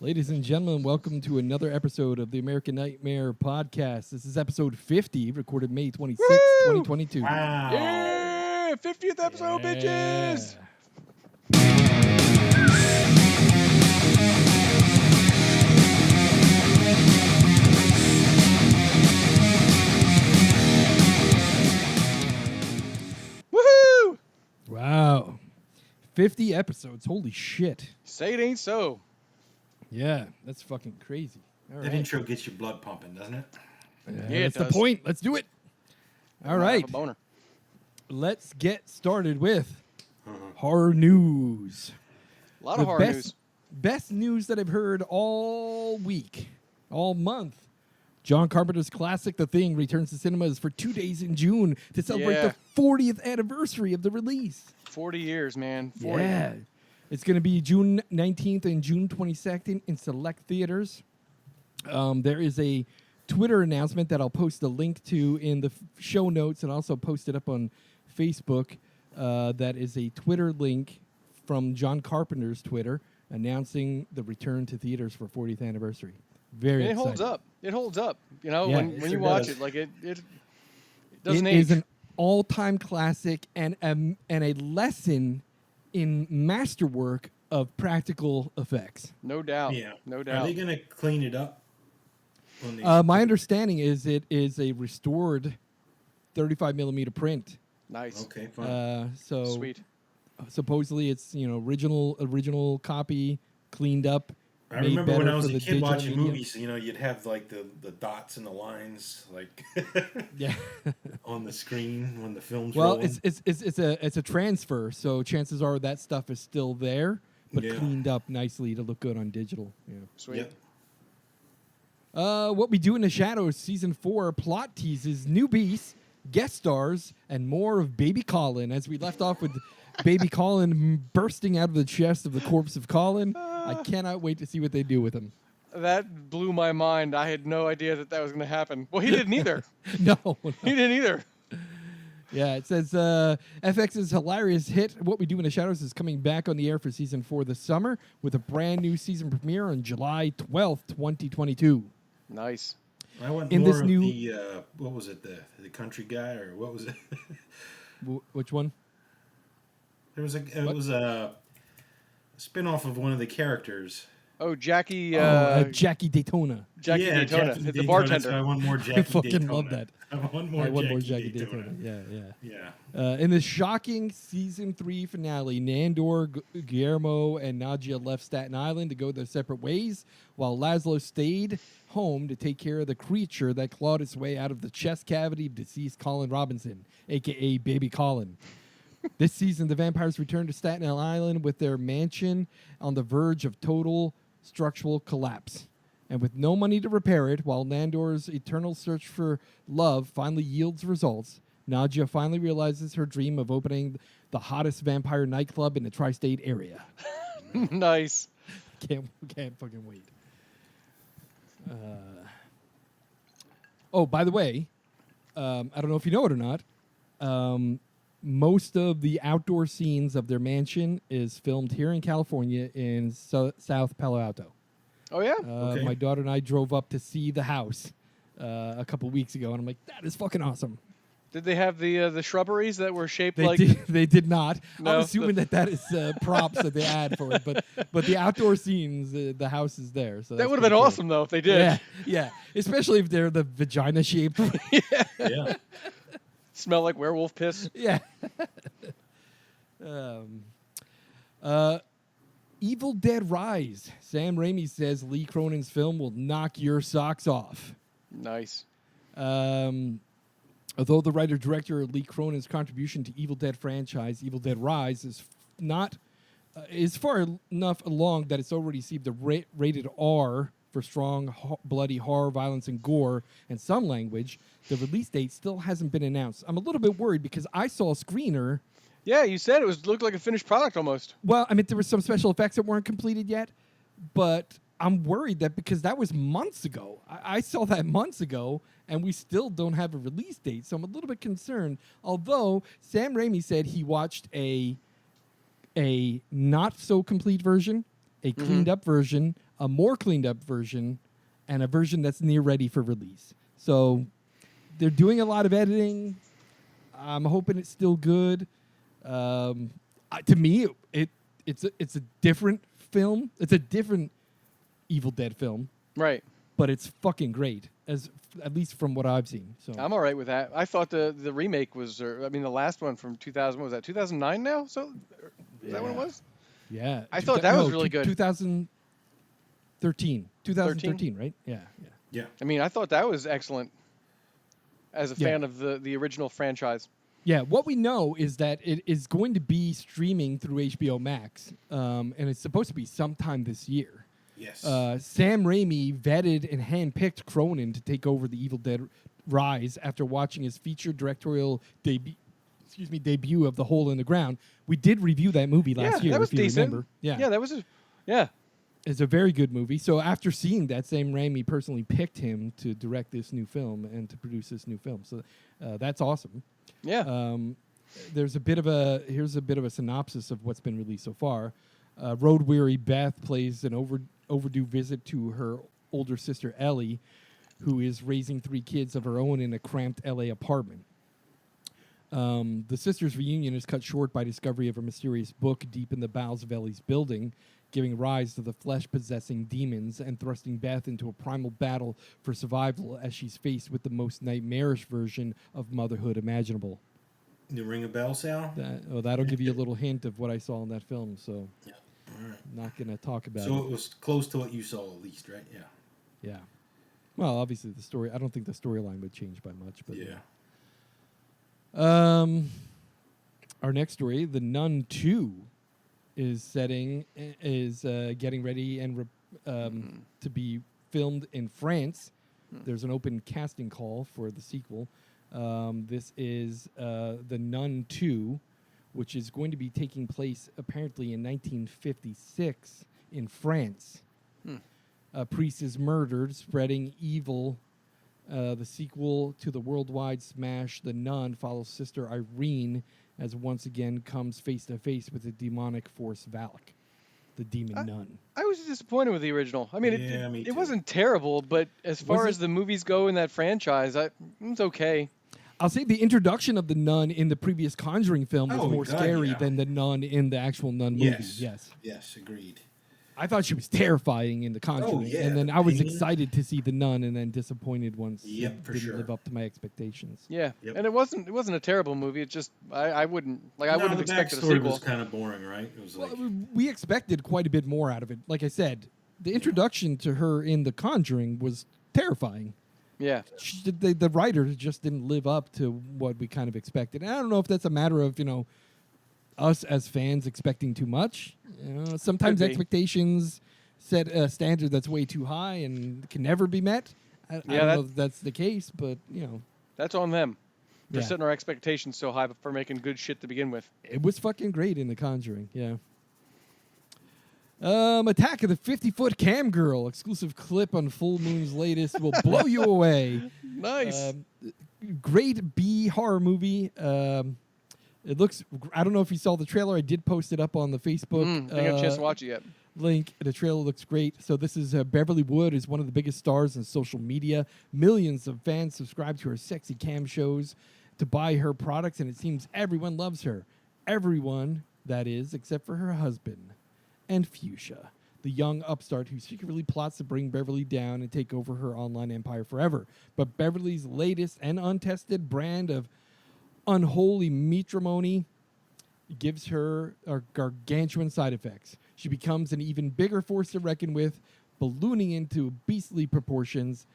Ladies and gentlemen, welcome to another episode of the American Nightmare Podcast. This is episode 50, recorded May 26, 2022. Wow. Yeah, 50th episode, bitches. Woohoo! Wow. 50 episodes. Holy shit. Say it ain't so. Yeah, that's fucking crazy. All That right. intro gets your blood pumping, doesn't it? Yeah, that's it the does. point. Let's do it. All I right. have a boner. Let's get started with horror news. A lot The of horror news. Best news that I've heard all week, all month. John Carpenter's classic The Thing returns to cinemas for 2 days in June to celebrate Yeah. the 40th anniversary of the release. 40 years, man. 40. Yeah. It's going to be June 19th and June 22nd in select theaters. There is a Twitter announcement that I'll post a link to in the show notes and also post it up on Facebook. That is a Twitter link from John Carpenter's Twitter announcing the return to theaters for 40th anniversary. Very And it exciting. holds up. It holds up. You know, Yeah, when it you sure watch does. it, like it doesn't It age. is an all-time classic and a lesson in masterwork of practical effects. No doubt. Yeah. No Are doubt. they going to clean it up? When they My understanding is it is a restored 35 millimeter print. Nice. Okay, fine. So Sweet. supposedly it's original copy, cleaned up. I made remember when better I was for a the kid digital watching medium. movies, you'd have like the dots and the lines like Yeah. on the screen when the film's Well, rolling. it's a transfer, so chances are that stuff is still there, but Yeah. cleaned up nicely to look good on digital. Yeah. Sweet. Yep. What We Do in the Shadows, Season 4, Plot Teases, New Beasts, guest stars, and more of Baby Colin. As we left off with Baby Colin bursting out of the chest of the corpse of Colin. I cannot wait to see what they do with him. That blew my mind. I had no idea that was going to happen. Well, he didn't either. No. He didn't either. Yeah, it says FX's hilarious hit What We Do in the Shadows is coming back on the air for Season 4 this summer with a brand new season premiere on July 12th, 2022. Nice. I want in more this of new- the what was it, the country guy, or what was it? Which one? It was a spin-off of one of the characters. Oh, Jackie. Jackie Daytona. Jackie Yeah, Daytona, Jackie the Daytona, bartender. so I want more Jackie I fucking Daytona. love that. I want I want more Jackie Jackie Daytona. Daytona. Yeah. Yeah. In the shocking Season 3 finale, Nandor, Guillermo, and Nadia left Staten Island to go their separate ways, while Laszlo stayed home to take care of the creature that clawed its way out of the chest cavity of deceased Colin Robinson, a.k.a. Baby Colin. This season, the vampires return to Staten Island with their mansion on the verge of total structural collapse. And with no money to repair it, while Nandor's eternal search for love finally yields results, Nadia finally realizes her dream of opening the hottest vampire nightclub in the tri-state area. Nice. Can't fucking wait. Oh, by the way, I don't know if you know it or not. Most of the outdoor scenes of their mansion is filmed here in California in South Palo Alto. Oh, yeah? Okay. My daughter and I drove up to see the house a couple weeks ago, and I'm like, that is fucking awesome. Did they have the shrubberies that were shaped They like... they did not. No, I'm assuming that is props that they add for it, but the outdoor scenes, the house is there. So That that's would have been pretty cool. awesome, though, if they did. Yeah, yeah. Especially if they're the vagina shaped. Yeah. Smell like werewolf piss. Yeah. Evil Dead Rise. Sam Raimi says Lee Cronin's film will knock your socks off. Nice. Although the writer-director Lee Cronin's contribution to Evil Dead franchise, Evil Dead Rise, is far enough along that it's already received a rated R for strong, bloody horror, violence, and gore, and some language, the release date still hasn't been announced. I'm a little bit worried because I saw a screener. Yeah, you said it looked like a finished product almost. Well, I mean, there were some special effects that weren't completed yet, but I'm worried that because that was months ago. I saw that months ago, and we still don't have a release date, so I'm a little bit concerned. Although Sam Raimi said he watched a not so complete version a cleaned up version, a more cleaned up version, and a version that's near ready for release. So they're doing a lot of editing. I'm hoping it's still good. To me, it's a different film. It's a different Evil Dead film, Right. but it's fucking great, at least from what I've seen. So I'm all right with that. I thought the remake was, the last one from 2000, what was that, 2009 now? So, is that what it was? yeah, I thought that was really good. 2013, right? Yeah. Yeah. I mean, I thought that was excellent as a Yeah. fan of the original franchise. Yeah, what we know is that it is going to be streaming through HBO Max, and it's supposed to be sometime this year. Yes. Sam Raimi vetted and handpicked Cronin to take over the Evil Dead Rise after watching his feature directorial debut of The Hole in the Ground. We did review that movie last year, that was if you decent. remember. Yeah, that was yeah. It's a very good movie. So after seeing that, Sam Raimi personally picked him to direct this new film and to produce this new film. So that's awesome. Yeah. Here's a bit of a synopsis of what's been released so far. Road-weary Beth plays an overdue visit to her older sister Ellie, who is raising 3 kids of her own in a cramped LA apartment. The sisters' reunion is cut short by discovery of a mysterious book deep in the bowels of Ellie's building, giving rise to the flesh-possessing demons and thrusting Beth into a primal battle for survival as she's faced with the most nightmarish version of motherhood imaginable. You ring a bell, Sal? That'll give you a little hint of what I saw in that film, so Yeah. All right. not going to talk about So it. it was close to what you saw, at least, right? Yeah. Yeah. Well, obviously the story, I don't think the storyline would change by much, but Yeah. Our next story, The Nun 2, is getting ready and to be filmed in France. There's an open casting call for the sequel. This is The Nun 2, which is going to be taking place apparently in 1956 in France. A priest is murdered, spreading evil. The sequel to the worldwide smash The Nun follows Sister Irene as once again comes face to face with the demonic force Valak, the demon nun. I was disappointed with the original. I mean, Yeah, me it too. wasn't terrible, but as far as the movies go in that franchise, it's okay. I'll say the introduction of the nun in the previous Conjuring film was more scary yeah. than the nun in the actual Nun movie. Yes. Yes, agreed. I thought she was terrifying in the Conjuring, yeah, and then the I was pain. excited to see the nun, and then disappointed once Yep, it for didn't sure. live up to my expectations. Yeah, Yep. and it wasn't a terrible movie. It just I wouldn't have The expected a backstory sequel. was kind of boring, right? It was like, Well, we expected quite a bit more out of it. Like I said, the introduction to her in The Conjuring was terrifying. Yeah, The writer just didn't live up to what we kind of expected. And I don't know if that's a matter of, us as fans expecting too much. Sometimes Could be. expectations set a standard that's way too high and can never be met. I don't know if that's the case, but, that's on them. They're Yeah. setting our expectations so high for making good shit to begin with. It was fucking great in The Conjuring, yeah. Attack of the 50-Foot Cam Girl. Exclusive clip on Full Moon's latest will blow you away. Nice. Great B horror movie. It looks. I don't know if you saw the trailer. I did post it up on the Facebook. Didn't get a chance to watch it yet. Link. The trailer looks great. So this is Beverly Wood is one of the biggest stars in social media. Millions of fans subscribe to her sexy cam shows to buy her products, and it seems everyone loves her. Everyone, that is, except for her husband and Fuchsia, the young upstart who secretly plots to bring Beverly down and take over her online empire forever. But Beverly's latest and untested brand of unholy matrimony gives her gargantuan side effects. She becomes an even bigger force to reckon with, ballooning into beastly proportions.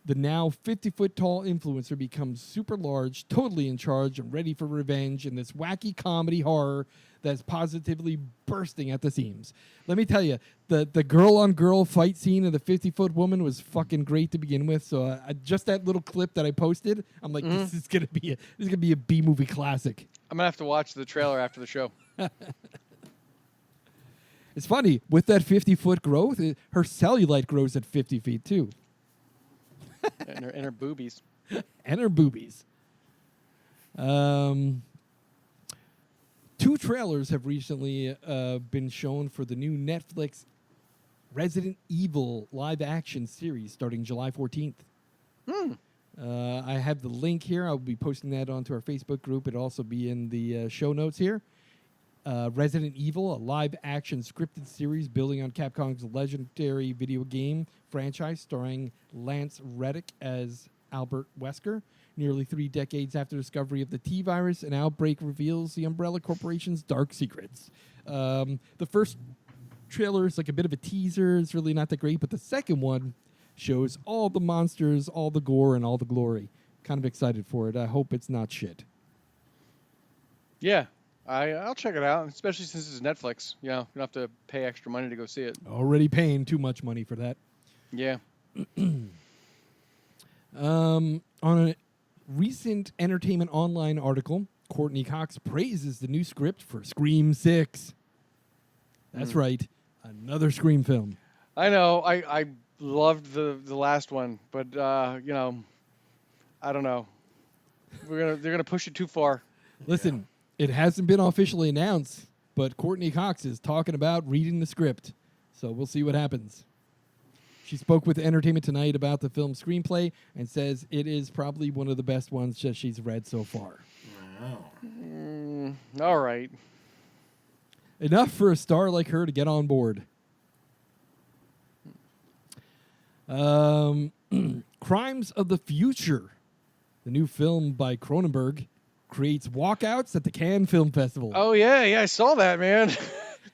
The now 50-foot-tall influencer becomes super large, totally in charge, and ready for revenge in this wacky comedy horror that's positively bursting at the seams. Let me tell you, the girl-on-girl fight scene of the 50-foot woman was fucking great to begin with. So just that little clip that I posted, I'm like, this is gonna be a B-movie classic. I'm gonna have to watch the trailer after the show. It's funny, with that 50-foot growth, her cellulite grows at 50 feet too. and her boobies. And her boobies. 2 2 trailers have recently been shown for the new Netflix Resident Evil live-action series starting July 14th. I have the link here. I'll be posting that onto our Facebook group. It'll also be in the show notes here. Resident Evil, a live-action scripted series building on Capcom's legendary video game franchise, starring Lance Reddick as Albert Wesker. Nearly 3 decades after the discovery of the T-virus, an outbreak reveals the Umbrella Corporation's dark secrets. The first trailer is like a bit of a teaser. It's really not that great, but the second one shows all the monsters, all the gore, and all the glory. Kind of excited for it. I hope it's not shit. Yeah, I'll check it out, especially since it's Netflix. You know, you don't have to pay extra money to go see it. Already paying too much money for that. Yeah. On a recent Entertainment Online article, Courtney Cox praises the new script for Scream 6. That's right, another Scream film. I know. I loved the last one, but you know, I don't know. They're gonna push it too far. Listen, it hasn't been officially announced, but Courtney Cox is talking about reading the script, so we'll see what happens. She spoke with Entertainment Tonight about the film's screenplay and says it is probably one of the best ones that she's read so far. Wow. All right. Enough for a star like her to get on board. Crimes of the Future, the new film by Cronenberg, creates walkouts at the Cannes Film Festival. Oh yeah, I saw that, man.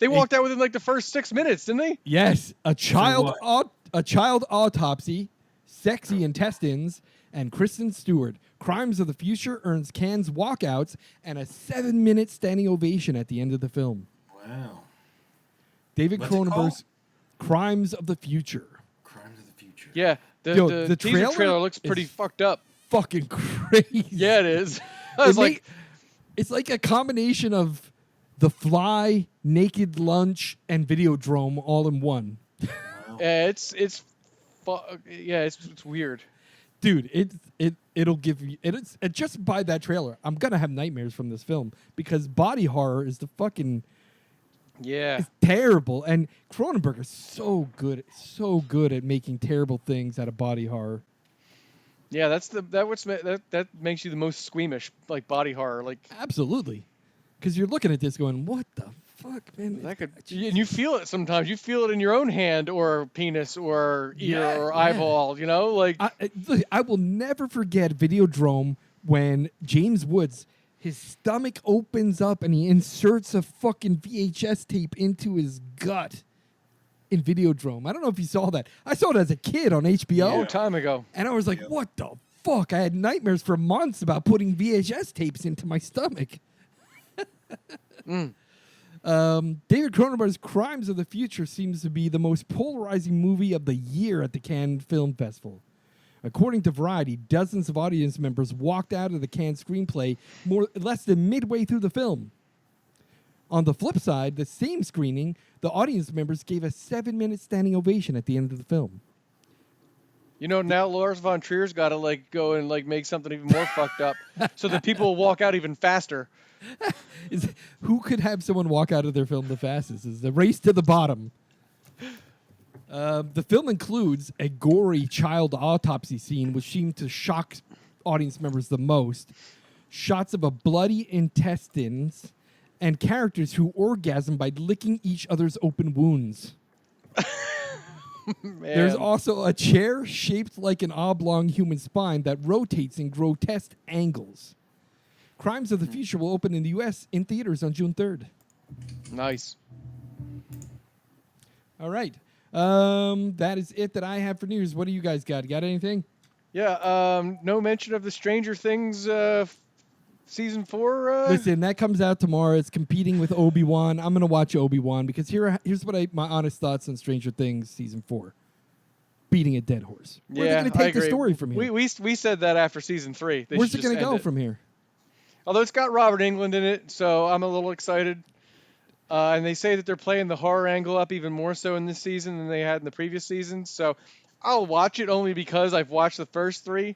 They walked out within like the first 6 minutes, didn't they? Yes, a child what? autopsy, sexy intestines, and Kristen Stewart. Crimes of the Future earns Cannes walkouts and a 7-minute standing ovation at the end of the film. Wow. David What's it called? Cronenberg's Crimes of the Future. Crimes of the Future. Yeah. The teaser trailer looks pretty is fucked up. Fucking crazy. Yeah, it is. I was like, it's like a combination of The Fly, Naked Lunch, and Videodrome all in one. Wow. it's weird. Dude, it'll give you it's just by that trailer. I'm gonna have nightmares from this film because body horror is the fucking Yeah. it's terrible, and Cronenberg is so good at making terrible things out of body horror. Yeah, that makes you the most squeamish, like body horror, like Absolutely, because you're looking at this going, "What the fuck, man?" that could, and you feel it sometimes. You feel it in your own hand or penis or ear or eyeball. You know, like Look, I will never forget Videodrome when James Woods, his stomach opens up and he inserts a fucking VHS tape into his gut in Videodrome. I don't know if you saw that. I saw it as a kid on a HBO. long time ago. And I was like, what the fuck? I had nightmares for months about putting VHS tapes into my stomach. David Cronenberg's Crimes of the Future seems to be the most polarizing movie of the year at the Cannes Film Festival. According to Variety, dozens of audience members walked out of the Cannes screenplay less than midway through the film. On the flip side, the same screening, the audience members gave a 7-minute standing ovation at the end of the film. You know, now Lars von Trier's got to like go and like make something even more fucked up, so that people will walk out even faster. Who could have someone walk out of their film the fastest? Is the race to the bottom. The film includes a gory child autopsy scene, which seemed to shock audience members the most. Shots of a bloody intestines and characters who orgasm by licking each other's open wounds. Man. There's also a chair shaped like an oblong human spine that rotates in grotesque angles. Crimes of the Future will open in the U.S. in theaters on June 3rd. Nice. All right. That is it that I have for news. What do you guys got? Got anything? Yeah. No mention of the Stranger Things season 4. Listen, that comes out tomorrow. It's competing with Obi-Wan. I'm going to watch Obi-Wan because here's what my honest thoughts on Stranger Things season 4. Beating a dead horse. Where's it going to take the story from here? We said that after season 3. Where's it going to go from here? Although it's got Robert Englund in it, so I'm a little excited. And they say that they're playing the horror angle up even more so in this season than they had in the previous season. So I'll watch it only because I've watched the first 3.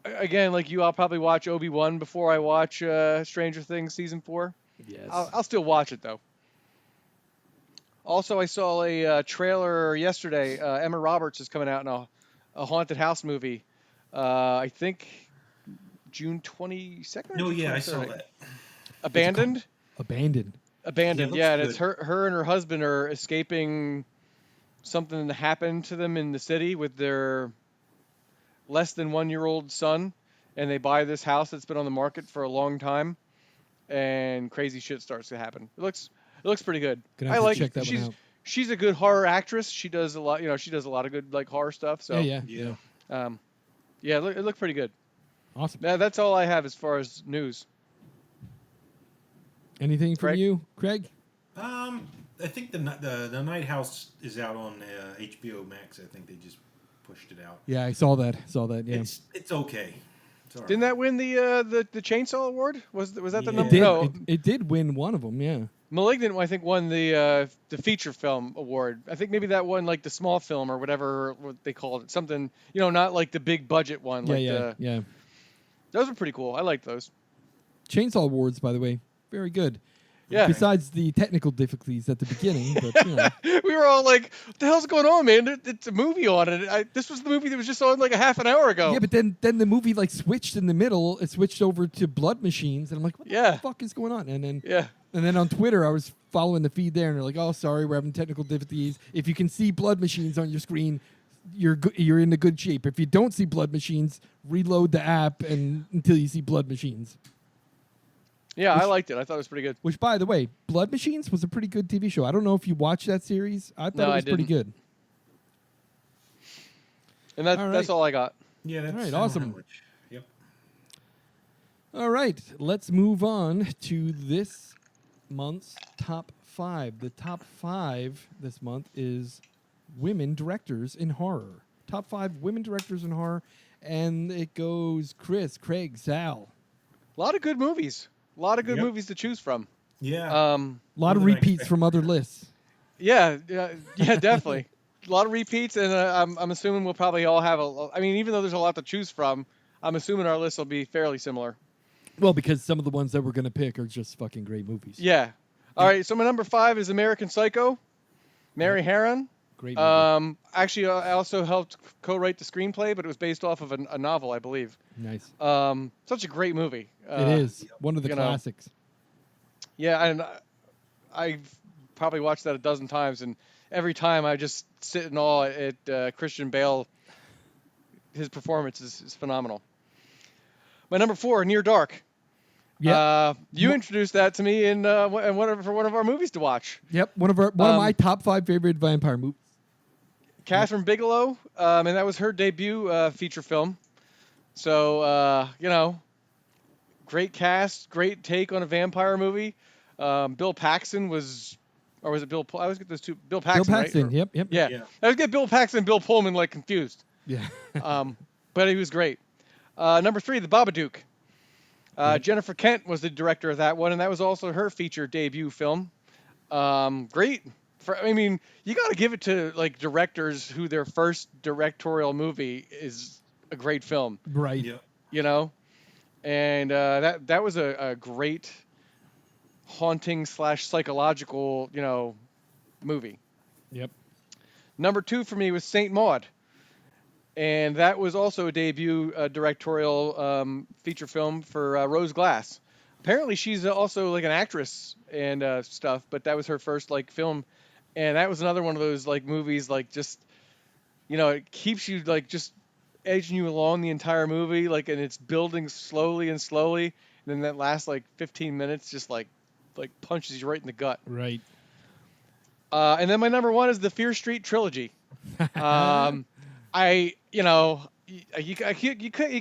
Again, like you, I'll probably watch Obi-Wan before I watch Stranger Things season 4. Yes. I'll still watch it though. Also, I saw a trailer yesterday. Emma Roberts is coming out in a haunted house movie. I think June 22nd or No, June yeah, I 23rd. saw that. Abandoned. Abandoned. Abandoned. looks Yeah, and good. it's her and her husband are escaping something that happened to them in the city with their less than 1 year old son, and they buy this house that's been on the market for a long time, and crazy shit starts to happen. It looks pretty good. Gonna I have to like check that one out. she's a good horror actress. She does a lot, she does a lot of good like horror stuff. So Yeah. yeah, it looked pretty good. Awesome. That's all I have as far as news. Anything from Craig? you, Craig? I think the Night House is out on HBO Max. I think they just pushed it out. Yeah, I saw that. Yeah. It's okay. It's all Didn't right. that win the Chainsaw Award? Was that the Yeah. number? It did. No, It did win one of them. Yeah. Malignant, I think, won the feature film award. I think maybe that won like the small film or whatever what they called it. Something, not like the big budget one. Yeah. Those are pretty cool. I like those. Chainsaw Awards, by the way, very good. Yeah. Besides the technical difficulties at the beginning, but We were all like, "What the hell's going on, man? It's a movie on it." This was the movie that was just on like a half an hour ago. yeah. But then the movie like switched in the middle. It switched over to Blood Machines, and I'm like, what Yeah. the fuck is going on? And Yeah. then on Twitter, I was following the feed there, and they're like, "Oh, sorry, we're having technical difficulties. If you can see Blood Machines on your screen, you're in a good shape. If you don't see Blood Machines, reload the app and until you see Blood Machines." Yeah, I liked it. I thought it was pretty good. Which, by the way, Blood Machines was a pretty good TV show. I don't know if you watched that series. I thought No, it I was pretty didn't. good. And All right. that's all I got. Yeah, that's All right, I don't awesome. have much. Yep. All right, let's move on to this month's top 5. The top 5 this month is women directors in horror. Top 5 women directors in horror, and it goes Chris, Craig, Sal. A lot of good movies. A lot of good Yep. movies to choose from. Yeah. A lot More of than I repeats expected. from other lists. Yeah, definitely. A lot of repeats, and I'm assuming we'll probably all have I mean, even though there's a lot to choose from, I'm assuming our list will be fairly similar. Well, because some of the ones that we're going to pick are just fucking great movies. Yeah. All right, so my number 5 is American Psycho, Mary Harron. Great movie. Actually, I also helped co-write the screenplay, but it was based off of a novel, I believe. Nice. Such a great movie. It is. One of the you know. classics. Yeah, and I've probably watched that a dozen times, and every time I just sit in awe at Christian Bale. His performance is phenomenal. My number 4, Near Dark. Yeah. You introduced that to me in one of our movies to watch. Yep. One of my top 5 favorite vampire movies. Catherine Bigelow, and that was her debut feature film. So, great cast, great take on a vampire movie. Bill Paxton was, or was it Bill? I always get those two. Bill Paxton. Bill Paxton. Right? Yep. Yeah. Yeah. I always get Bill Paxton and Bill Pullman like confused. Yeah. But he was great. Number 3, The Babadook. Jennifer Kent was the director of that one, and that was also her feature debut film. Great. You got to give it to like directors who their first directorial movie is a great film. Right. Yep. And that was a great haunting / psychological movie. Yep. Number 2 for me was Saint Maud, and that was also a debut directorial feature film for Rose Glass. Apparently, she's also like an actress and stuff, but that was her first like film, and that was another one of those like movies like just it keeps you like just edging you along the entire movie, like, and it's building slowly and slowly, and then that last like 15 minutes just like punches you right in the gut. Right. And then my number 1 is the Fear Street trilogy. You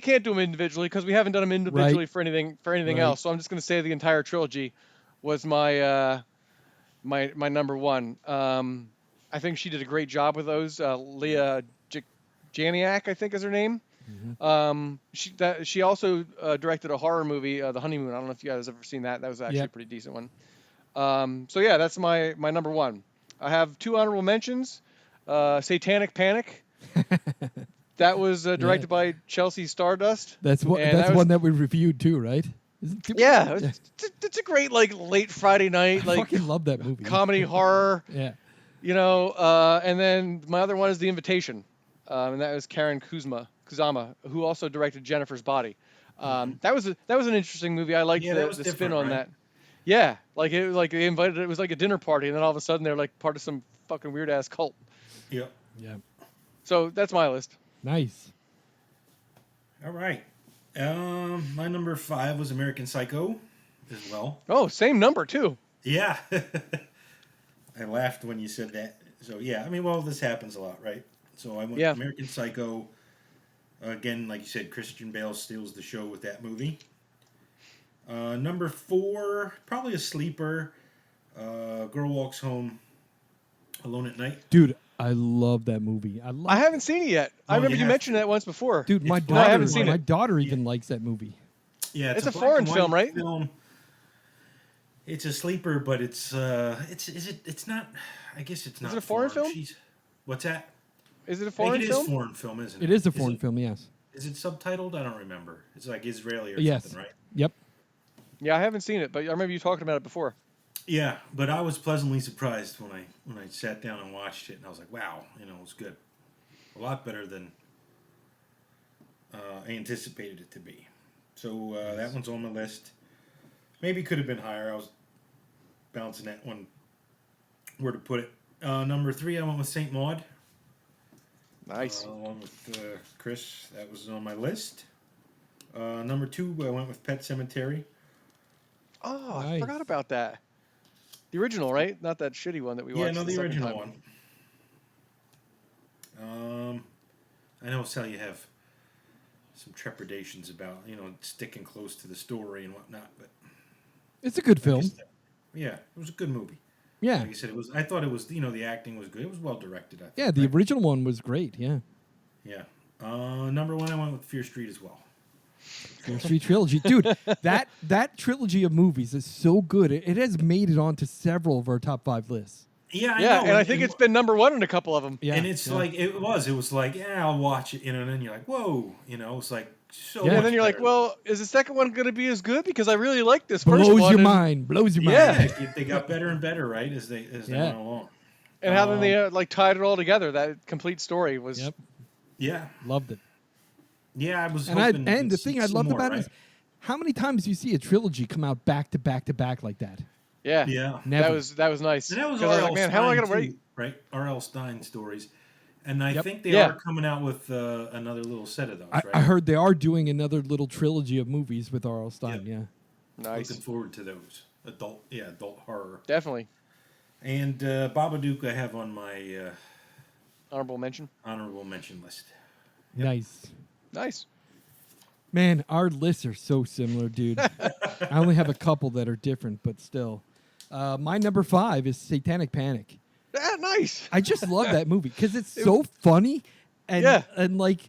can't do them individually because we haven't done them individually Right. for anything Right. else. So I'm just going to say the entire trilogy was my my number 1. I think she did a great job with those. Leah Janiak, I think is her name. Mm-hmm. She also directed a horror movie, The Honeymoon. I don't know if you guys have ever seen that. That was actually Yep. a pretty decent one. So yeah, that's my number 1. I have 2 honorable mentions. Satanic Panic. That was directed by Chelsea Stardust. That's And that was- one that we reviewed too, right? Yeah, it's a great like late Friday night I like fucking love that movie. comedy horror. Yeah. And then my other one is The Invitation, and that was Karen Kusama, who also directed Jennifer's Body. That was an interesting movie. I liked Yeah, that was the spin different, on right? that. Yeah, like they invited. It was like a dinner party, and then all of a sudden they're like part of some fucking weird ass cult. Yep. Yeah. So that's my list. Nice. All right. My number 5 was American Psycho, as well. Oh, same number too. Yeah. I laughed when you said that. So yeah, I mean, well, this happens a lot, right? So I went Yeah. American Psycho. Again, like you said, Christian Bale steals the show with that movie. Number 4, probably a sleeper. Girl Walks Home Alone at Night. Dude, I love that movie. I haven't seen it yet. I Oh, remember you you have mentioned to. that once before. Dude, my It's daughter, I haven't seen my it. daughter even likes that movie. Yeah, It's a black foreign and white film, right? Film. It's a sleeper, but it's not. I guess it's not. it a foreign film? What's that? Is it a I think foreign it film? is foreign film, isn't it? It is a foreign film, yes. Is it subtitled? I don't remember. It's like Israeli or Yes. something, right? Yep. Yeah, I haven't seen it, but I remember you talking about it before. Yeah, but I was pleasantly surprised when I sat down and watched it, and I was like, wow, it was good, a lot better than I anticipated it to be. So that one's on the list. Maybe could have been higher. I was bouncing that one. Where to put it? Number 3, I went with Saint Maud. Nice. Along with Chris, that was on my list. Number 2, I went with Pet Cemetery. Oh, I Nice. forgot about that. The original, right? Not that shitty one that we Yeah, watched. no, the second original time. one. I know how you have some trepidations about sticking close to the story and whatnot, but It's a good I film. guess yeah, it was a good movie. Yeah. Like you said, it was. I thought it was. The acting was good. It was well directed. I think, Yeah, the right? original one was great. Yeah. Yeah. Number 1, I went with Fear Street as well. Fear Street trilogy. Dude, that trilogy of movies is so good. It has made it onto several of our top 5 lists. Yeah, I Yeah, know. and I think it's been number 1 in a couple of them. Yeah. And it's yeah. like it was like, yeah, I'll watch it, and then you're like, whoa, it's like so. Yeah. much And then you're like, better. well, is the second one going to be as good? Because I really like this first blows one. your and, mind. Blows your Yeah. mind. They got better and better, right, as they Yeah. went along. And how then they tied it all together. That complete story was. Yep. Yeah, Loved it. yeah. I was. And hoping and the to see thing I some loved more, about it right? is how many times you see a trilogy come out back to back to back like that. Yeah. Yeah. Never. That was nice. And that was 'Cause I was R.L. like, man, how am I Stein, going to wait? too, right? R.L. Stein stories, and I Yep. think they Yeah. are coming out with another little set of those. I Right? heard they are doing another little trilogy of movies with R.L. Stein. Yeah. Yeah. Nice. Looking forward to those adult horror. Definitely. And Babadook, I have on my Honorable mention. honorable mention list. Nice. Nice. Man, our lists are so similar, dude. I only have a couple that are different, but still. My number 5 is Satanic Panic. Yeah, nice. I just love that movie because it's so funny, and Yeah. and like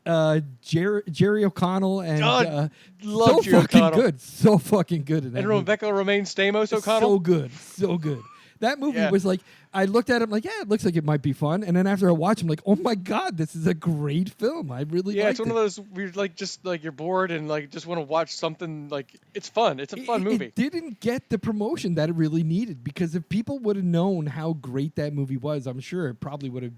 Jerry O'Connell and Oh, so love Jerry fucking O'Connell. good, so fucking good in that And movie. Rebecca Romaine Stamos O'Connell. So good, so good. That movie Yeah. was like, I looked at it, I'm like, yeah, it looks like it might be fun. And then after I watch, I'm like, oh my god, this is a great film. I really Yeah, liked it's one it. of those where you're like just like you're bored and like just want to watch something like it's fun. It's a fun movie. It didn't get the promotion that it really needed because if people would have known how great that movie was, I'm sure it probably would have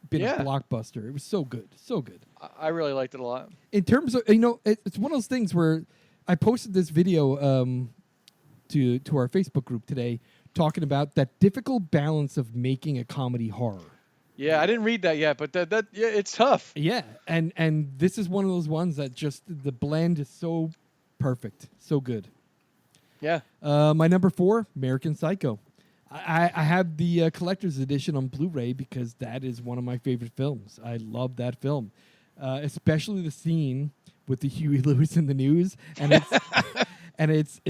been Yeah. a blockbuster. It was so good, so good. I really liked it a lot. In terms of it's one of those things where I posted this video to our Facebook group today talking about that difficult balance of making a comedy horror. Yeah, I didn't read that yet, but that yeah, it's tough. Yeah, and this is one of those ones that just the blend is so perfect, so good. Yeah. My number 4, American Psycho. I have the collector's edition on Blu-ray because that is one of my favorite films. I love that film, especially the scene with the Huey Lewis in the news, and it's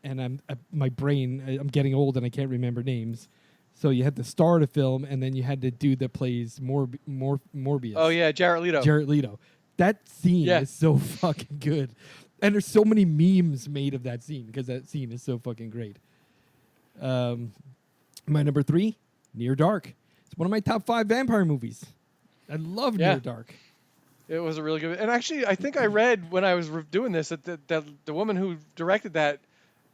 and my brain. I'm getting old and I can't remember names. So you had the star of the film, and then you had the dude that plays Morbius. Oh yeah, Jared Leto. Jared Leto. That scene Yeah. is so fucking good. And there's so many memes made of that scene because that scene is so fucking great. My number 3, Near Dark. It's one of my top 5 vampire movies. I love Yeah. Near Dark. It was a really good. And actually, I think I read when I was doing this that the woman who directed that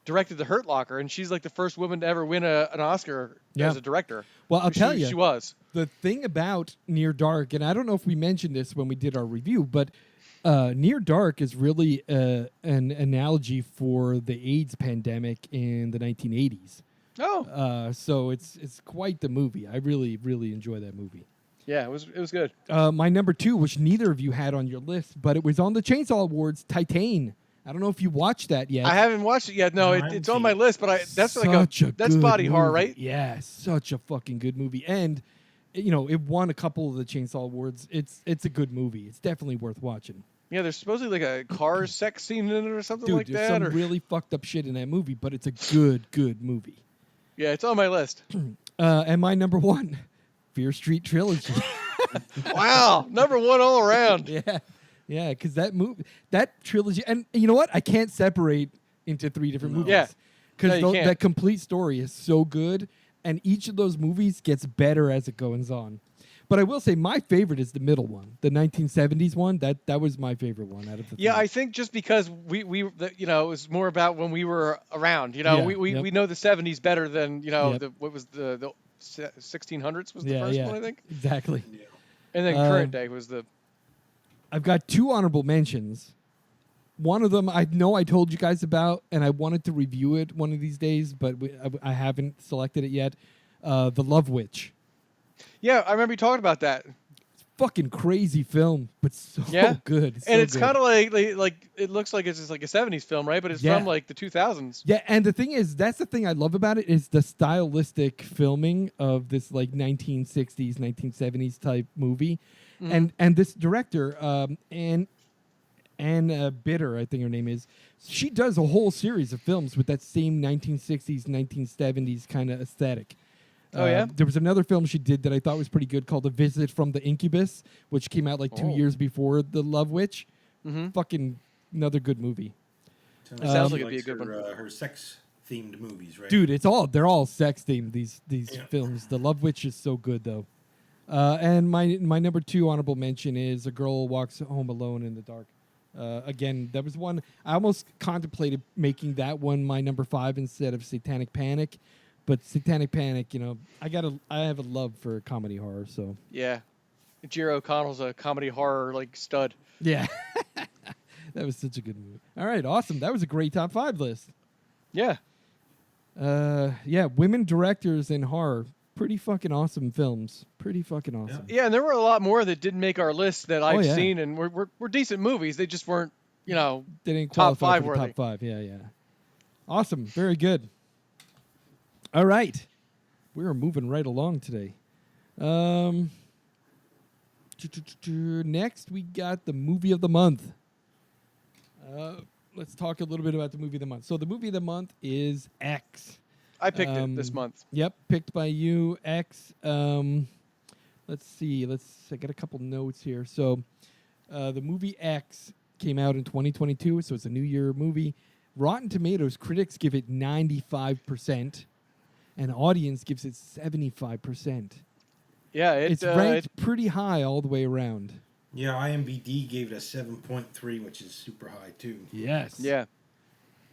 directed The Hurt Locker, and she's like the first woman to ever win an Oscar Yeah. as a director. Well, I'll tell She you, was. the thing about Near Dark, and I don't know if we mentioned this when we did our review, but Near Dark is really an analogy for the AIDS pandemic in the 1980s. Oh, So it's quite the movie. I really, really enjoy that movie. yeah, it was good. My number 2, which neither of you had on your list, but it was on the Chainsaw Awards, Titan. I don't know if you watched that yet. I haven't watched it yet. No, No, I haven't it's on seen my it. list, but that's that's good body horror, movie. right? Yeah, such a fucking good movie. And it won a couple of the Chainsaw Awards. It's a good movie. It's definitely worth watching. Yeah, there's supposedly like a car sex scene in it or something Dude, like there's that. some Or, really fucked up shit in that movie, but it's a good movie. yeah, it's on my list. And my number 1, Fear Street Trilogy. Wow, number 1 all around. Yeah, because that trilogy, and you know what? I can't separate into 3 different movies. Yeah. Because No, you can't. that complete story is so good, and each of those movies gets better as it goes on. But I will say my favorite is the middle one, the 1970s one. That was my favorite one out of the 3. Yeah, I think just because it was more about when we were around. Yeah, We know the 70s better than Yep. what was the 1600s was the yeah, first yeah, one, I think, exactly. Yeah. and then current day was the. I've got 2 honorable mentions. One of them I know I told you guys about, and I wanted to review it one of these days, but I haven't selected it yet. The Love Witch. Yeah, I remember you talking about that. Fucking crazy film, but so Yeah. good. And it's kind of like it looks like it's just like a 70s film, right? But it's Yeah. from like the 2000s. Yeah, and the thing is, that's the thing I love about it is the stylistic filming of this like 1960s, 1970s type movie, Mhm. and this director, Anne Bitter, I think her name is. She does a whole series of films with that same 1960s, 1970s kind of aesthetic. Oh, yeah? There was another film she did that I thought was pretty good called A Visit from the Incubus, which came out like 2 Oh. years before The Love Witch. Mm-hmm. Fucking another good movie. sounds like she it'd be a likes good one. Her sex-themed movies, right? Dude, they're all sex themed, these Yeah. films. The Love Witch is so good though. And my number 2 honorable mention is A Girl Walks Home Alone in the Dark. Again, that was one I almost contemplated making that one my number 5 instead of Satanic Panic, but Satanic Panic, I have a love for comedy horror, so Yeah, Jiro O'Connell's a comedy horror like stud. yeah, that was such a good movie. All right, awesome. That was a great top 5 list. Yeah, Yeah, women directors in horror, pretty fucking awesome films. Pretty fucking awesome. yeah, and there were a lot more that didn't make our list that I've yeah. seen, and were decent movies. They just weren't, They didn't top qualify 5 for the worthy. top 5. Yeah. Awesome. Very good. All right. We're moving right along today. Next, we got the movie of the month. Let's talk a little bit about the movie of the month. So the movie of the month is X. I picked it this month. Yep, picked by you, X. Let's see. I got a couple notes here. So the movie X came out in 2022, so it's a New Year movie. Rotten Tomatoes critics give it 95%, and audience gives it 75%. Yeah, It's ranked pretty high all the way around. Yeah, IMDb gave it a 7.3, which is super high too. Yes. yeah.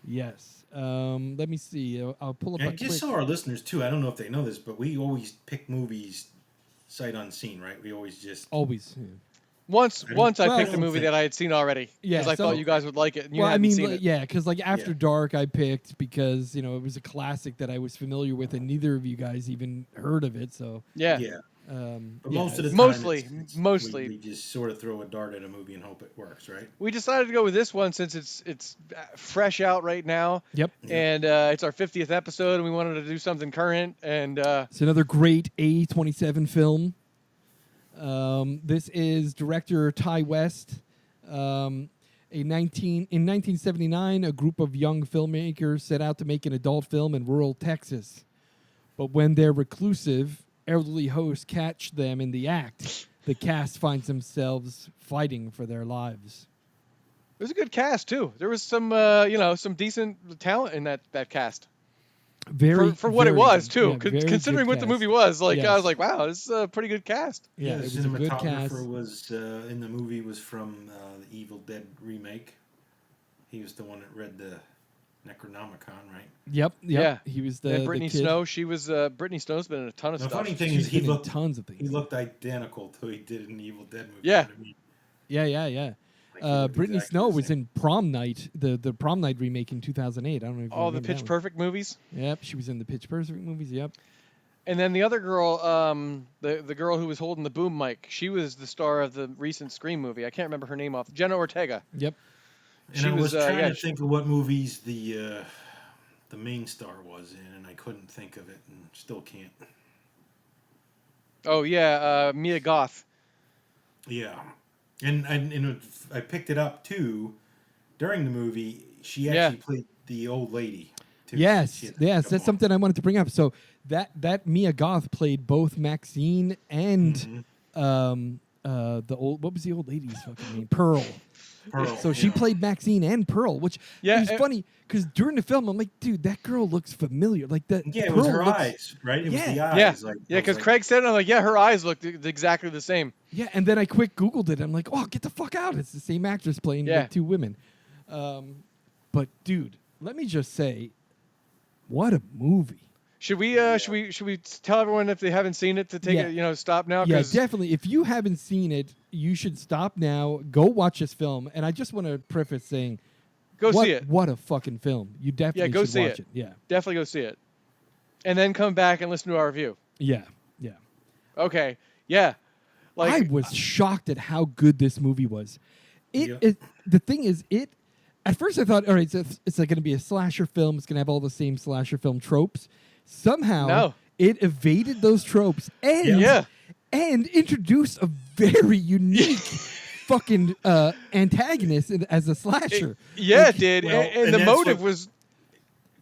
Yes. Let me see. I'll pull up And a just quick... so our listeners too, I don't know if they know this, but we always pick movies sight unseen, right? We always just Always. Yeah. Once I Well, picked a movie that I had seen already Yeah, because I so- thought you guys would like it, and you Well, I hadn't mean, seen it. yeah, because like After Yeah. Dark, I picked because it was a classic that I was familiar with, and neither of you guys even heard of it. So, Yeah. yeah. yeah, But most of the time, Mostly. we just sort of throw a dart at a movie and hope it works, right? We decided to go with this one since it's fresh out right now, Yep. and it's our 50th episode, and we wanted to do something current. And It's another great A27 film. This is director Ty West. In 1979, a group of young filmmakers set out to make an adult film in rural Texas. But when their reclusive, elderly hosts catch them in the act, the cast finds themselves fighting for their lives. it was a good cast too. There was some some decent talent in that cast. Very for what it very was good. too. Yeah, very Considering good what the cast. movie was, like I Yes. was like, wow, this is a pretty good cast. Yeah, the it was a good cast. cinematographer was in the movie was from the Evil Dead remake. He was the one that read the Necronomicon, right? Yep. Yeah. He was And the Brittany kid. Snow, she was Brittany Snow's been in a ton of The stuff. funny thing She's is, he been in looked tons of he things. looked identical to he did in the Evil Dead movie. Yeah. You know what I mean? Yeah. Like, he looked Brittany exactly Snow the was same. in Prom Night, the Prom Night remake in 2008. I don't know if you All the remember Pitch that one. Perfect movies. Yep, she was in the Pitch Perfect movies. Yep. And then the other girl, the girl who was holding the boom mic, she was the star of the recent Scream movie. I can't remember her name off. Jenna Ortega. Yep. And She I was trying yeah, to think of what movies the main star was in, and I couldn't think of it, and still can't. Oh yeah, Mia Goth. Yeah, and I picked it up too during the movie. She actually played the old lady. Too. Yes, She had yes, makeup that's on. something I wanted to bring up. So that Mia Goth played both Maxine and the old, what was the old lady's fucking name? Pearl. Pearl, So she yeah. played Maxine and Pearl, which Yeah, is funny because during the film I'm like, dude, that girl looks familiar. Like that. Yeah, it Pearl was her looks, eyes, right? It was Yeah. the eyes. Yeah, Like, yeah, I was because like, Craig said it. I'm like, yeah, her eyes looked exactly the same. Yeah, and then I quick Googled it. I'm like, oh, get the fuck out! It's the same actress playing Yeah. the two women. But dude, let me just say, what a movie! Should we tell everyone if they haven't seen it to take Yeah. a stop now? Yeah, 'Cause- definitely. If you haven't seen it, you should stop now. Go watch this film. And I just want to preface saying, Go what, see it. What a fucking film! You definitely go should see watch it. it. Yeah, Definitely go see it, and then come back and listen to our review. yeah. Okay. Yeah. I was shocked at how good this movie was. Yeah. The thing is, at first I thought, all right, so it's like going to be a slasher film. It's going to have all the same slasher film tropes. Somehow, No. it evaded those tropes and Yeah. and introduced a very unique fucking antagonist as a slasher. Yeah, Like, it did. well, and and the that's motive what- was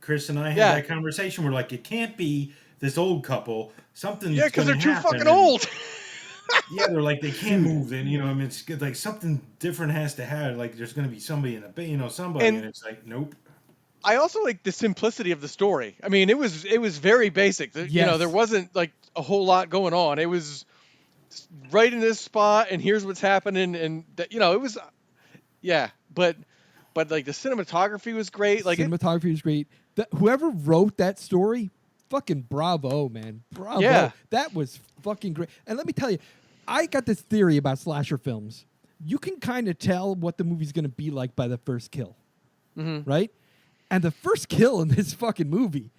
Chris and I had Yeah. that conversation. We're like, it can't be this old couple. Something's because they're gonna too happen. fucking And- old. Yeah, they're like they can't move. And I mean, it's good, like something different has to happen. Like there's going to be somebody in a somebody, And- and it's like, nope. I also like the simplicity of the story. I mean, it was very basic. Yes. There wasn't like a whole lot going on. It was right in this spot, and here's what's happening, and it was, yeah. But like the cinematography was great. Like cinematography was great. Whoever wrote that story, fucking bravo, man. Bravo. Yeah. That was fucking great. And let me tell you, I got this theory about slasher films. You can kind of tell what the movie's going to be like by the first kill. Right? And the first kill in this fucking movie,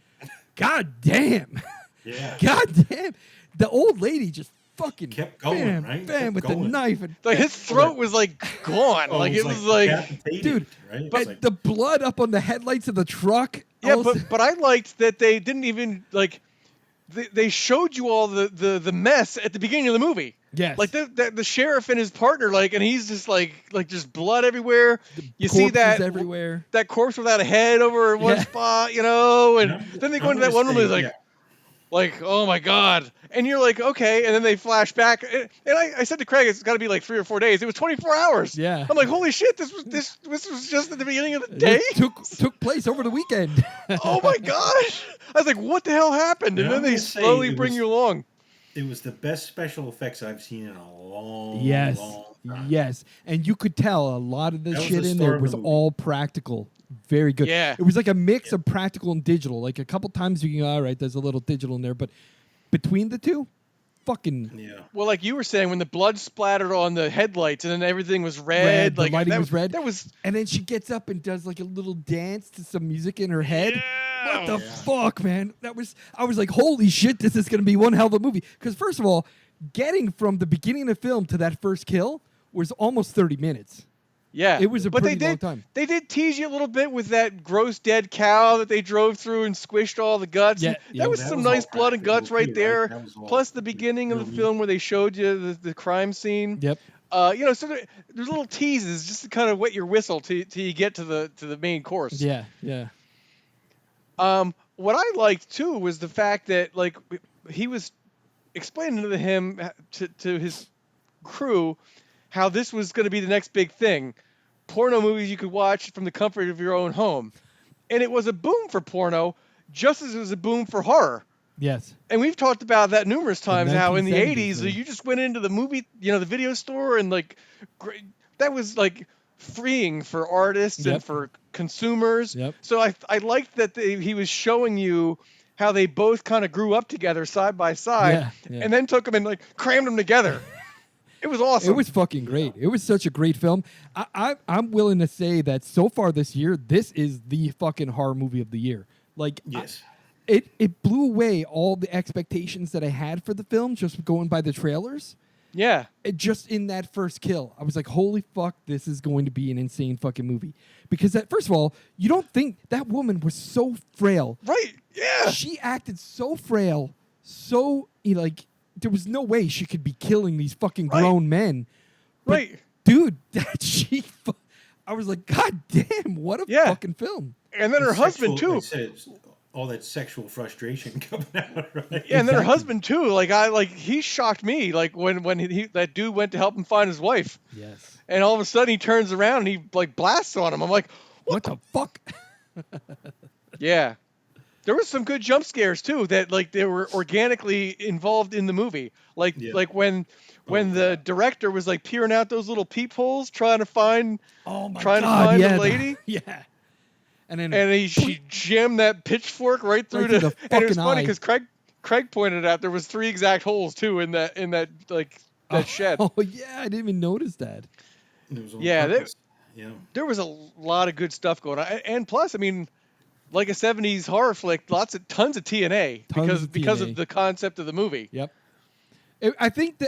god damn. Yeah. God damn. The old lady just fucking Kept going, bam, right? bam, Kept with going. the knife. And like his throat was like gone. Oh, like it was like decapitated, dude, right? It's but like, the blood up on the headlights of the truck. yeah. also- But I liked that they didn't even like. They showed you all the mess at the beginning of the movie. Yes. Like the sheriff and his partner, like, and he's just like just blood everywhere. You see corpses that everywhere. that corpse without a head over in one Yeah. spot, and I'm- then they go I'm into that gonna one room, say, and they're yeah. like, oh my god, and you're like, okay, and then they flash back, and I said to Craig, it's got to be like 3 or 4 days. It was 24 hours. Yeah. I'm like, holy shit, this was just at the beginning of the It day. took place over the weekend. Oh my gosh, I was like, what the hell happened? And Yeah, then I'm they gonna say slowly it bring was- you along. It was the best special effects I've seen in a long, Yes. long time. Yes. And you could tell a lot of the That was shit the in star there of the was movie. all practical. Very good. Yeah. It was like a mix of practical and digital. Like a couple times you can go, all right, there's a little digital in there, but between the two, fucking Yeah. Well, like you were saying, when the blood splattered on the headlights and then everything was red, red, the like lighting that was red. That was And then she gets up and does like a little dance to some music in her head. Yeah. What the fuck, man? I was like, holy shit, this is gonna be one hell of a movie. Because first of all, getting from the beginning of the film to that first kill was almost 30 minutes. Yeah, It was a but pretty they did, long time. They did tease you a little bit with that gross dead cow that they drove through and squished all the guts. Yeah, And yeah, that was that some was nice all blood and guts practical right too, there. right? That was all Plus the beginning of the really- film where they showed you the crime scene. Yep. So there's little teases just to kind of wet your whistle till you get to the main course. Yeah, yeah. What I liked too was the fact that like he was explaining to him to his crew how this was going to be the next big thing, porno movies you could watch from the comfort of your own home, and it was a boom for porno. just as it was a boom for horror. Yes. And we've talked about that numerous times. How in the 1970s, 80s man. you just went into the movie, the video store, and like that was like freeing for artists Yep. and for consumers. Yep. So I liked that he was showing you how they both kind of grew up together side by side, Yeah, yeah. and then took them and like crammed them together. It was awesome. It was fucking great. It was such a great film. I'm willing to say that so far this year, this is the fucking horror movie of the year. Like, Yes. It blew away all the expectations that I had for the film just going by the trailers. Yeah. Just in that first kill, I was like, holy fuck, this is going to be an insane fucking movie. Because first of all, you don't think that woman was so frail. Right. Yeah. She acted so frail, so, like, there was no way she could be killing these fucking grown men. But, Right. dude, I was like, God damn, what a Yeah. fucking film. And then her husband Sexual- too. I said it's all that sexual frustration coming out, right? Yeah, and then her Exactly. husband too. Like he shocked me. Like when that dude went to help him find his wife, Yes. and all of a sudden he turns around and he like blasts on him. I'm like, What the fuck? yeah. There was some good jump scares too that like they were organically involved in the movie. Like Yeah. like when the director was like peering out those little peephole trying to find Oh my trying God, to find yeah, the lady. Yeah. And then And she jammed that pitchfork right through Right through the and it was fucking funny eye. because Craig pointed out there was 3 exact holes too in that like that shed. Oh yeah, I didn't even notice that. It was on Yeah, purpose. Yeah. There was a lot of good stuff going on, and plus, I mean, like a '70s horror flick, tons of TNA Tons because of of TNA. the concept of the movie. Yep. I think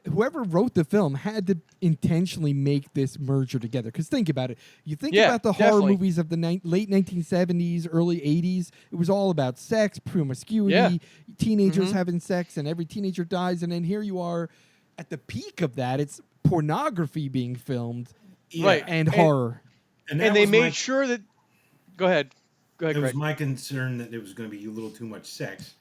whoever wrote the film had to intentionally make this merger together. Because think about it. You think Yeah, about the horror definitely. movies of the late 1970s, early 80s. It was all about sex, promiscuity, Yeah. teenagers Mhm. having sex, and every teenager dies. And then here you are at the peak of that. It's pornography being filmed Right. and And- horror. And And they was made my- sure that. Go ahead, It was Greg. my concern that there was going to be a little too much sex,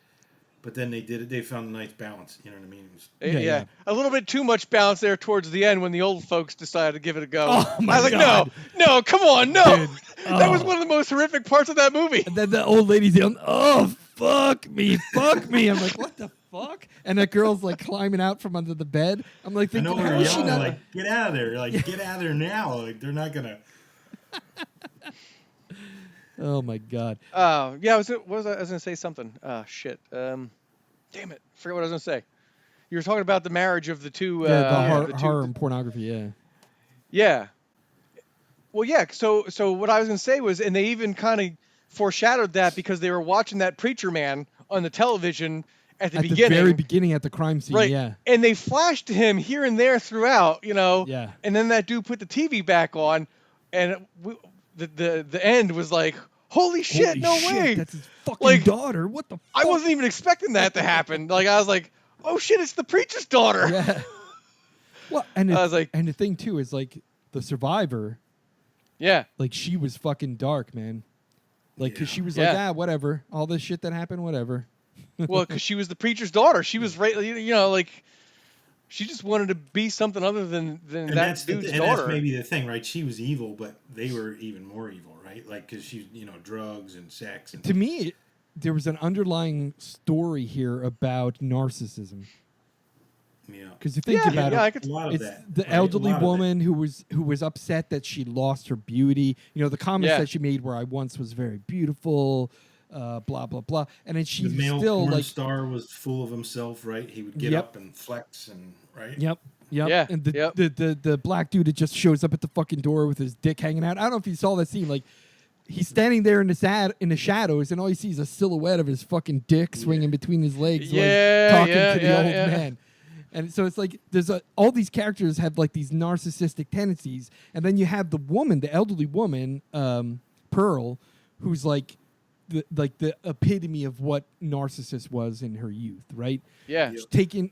but then they did it. They found a nice balance. You know what I mean? It was, Yeah, Yeah. a little bit too much bounce there towards the end when the old folks decided to give it a go. Oh, my I was like, God. no, come on, no. Dude, That was oh. one of the most horrific parts of that movie. And then the old lady's yelling, "Oh, fuck me, fuck me!" I'm like, "What the fuck?" And that girl's like climbing out from under the bed. I'm like I know thinking, they're how is she yelling not? like, "Get out of there! Like, get out of there now!" Like, they're not gonna. Oh my god! Yeah, I was gonna say something. Shit. Damn it, forget what I was gonna say. You were talking about the marriage of the two. Yeah, the the two- horror and pornography. Yeah. Yeah. Well, yeah. So what I was gonna say was, and they even kind of foreshadowed that because they were watching that preacher man on the television at the At beginning, the very beginning, at the crime scene. right? Yeah. And they flashed to him here and there throughout, Yeah. And then that dude put the TV back on, and the end was like, holy shit, Holy no shit, way! That's his fucking Like, daughter. What the? Fuck? I wasn't even expecting that to happen. Like I was like, oh shit, it's the preacher's daughter. Yeah. Well, and I was like- and the thing too is like the survivor. Yeah. Like she was fucking dark, man. Like, cause Yeah. she was like, Yeah. whatever. All this shit that happened, whatever. Well, because she was the preacher's daughter. She was right, like she just wanted to be something other than And that that's dude's and daughter. that's maybe the thing, right? She was evil, but they were even more evil, right? Like, because she, drugs and sex. And To me, there was an underlying story here about narcissism. yeah, Because you think Yeah, about yeah, I it, could- a lot of it's that. the right? elderly A lot of woman who was upset that she lost her beauty. The comments Yeah. that she made were, "I once was very beautiful," blah blah blah, and then The she's male still porn like, star was full of himself, right? He would get Yep. up and flex and right. "Yep, yep," Yeah, and the, yep. the black dude that just shows up at the fucking door with his dick hanging out. I don't know if you saw that scene, like. He's standing there in the shadows, and all you see is a silhouette of his fucking dick swinging between his legs, Yeah, like talking yeah, to the yeah, old yeah. man. And so it's like all these characters have like these narcissistic tendencies, and then you have the woman, the elderly woman, Pearl, who's like the epitome of what narcissist was in her youth, right? Yeah.